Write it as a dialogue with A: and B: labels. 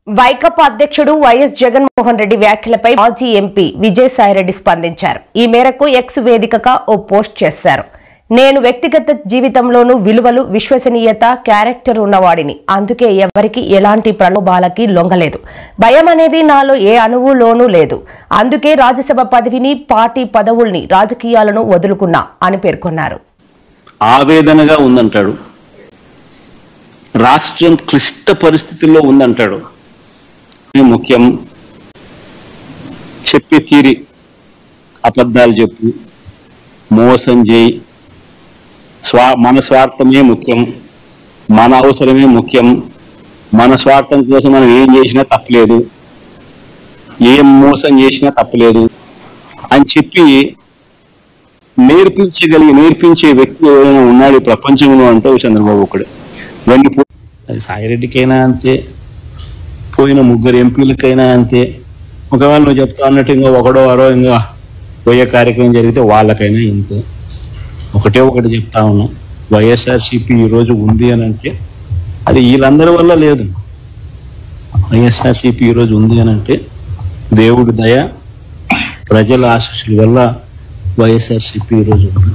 A: వైకాపా అధ్యక్షుడు వైఎస్ జగన్మోహన్ రెడ్డి వ్యాఖ్యలపై మాజీ ఎంపీ విజయసాయిరెడ్డి స్పందించారు. ఈ మేరకు ఎక్స్ వేదికగా ఓ పోస్ట్ చేశారు. నేను వ్యక్తిగత జీవితంలోనూ విలువలు, విశ్వసనీయత, క్యారెక్టర్ ఉన్నవాడిని. అందుకే ఎవరికి ఎలాంటి ప్రలోభాలకి లొంగలేదు. భయం అనేది నాలో ఏ అణువులోనూ లేదు. అందుకే రాజ్యసభ పదవిని, పార్టీ పదవుల్ని, రాజకీయాలను వదులుకున్నా అని పేర్కొన్నారు.
B: ఆవేదనగా ఉందంటాడు, రాష్ట్రం క్లిష్ట పరిస్థితుల్లో ఉందంటాడు. ముఖ్యం చెప్పే తీరి, అబద్ధాలు చెప్పు, మోసం చేయి, మన స్వార్థమే ముఖ్యం, మన అవసరమే ముఖ్యం, మన స్వార్థం కోసం మనం ఏం చేసినా తప్పలేదు, ఏం మోసం చేసినా తప్పలేదు అని చెప్పి నేర్పించే వ్యక్తి ఎవరైనా ఉన్నాడు ఈ ప్రపంచంలో అంటే చంద్రబాబు ఒకడే. అది సాయిరెడ్డికైనా అంతే, పోయిన ముగ్గురు ఎంపీలకైనా అంతే. ఒకవేళ నువ్వు చెప్తా అన్నట్టు ఇంకా ఒకడో వారో ఇంకా పోయే కార్యక్రమం జరిగితే వాళ్ళకైనా ఇంతే. ఒకటి చెప్తా ఉన్నాం, వైఎస్ఆర్సీపీ ఈరోజు ఉంది అని అంటే అది వీళ్ళందరి వల్ల లేదు. వైఎస్ఆర్సీపీ ఈరోజు ఉంది అని అంటే దేవుడి దయ, ప్రజల ఆశీస్సుల వల్ల వైఎస్ఆర్సీపీ ఈరోజు ఉంది.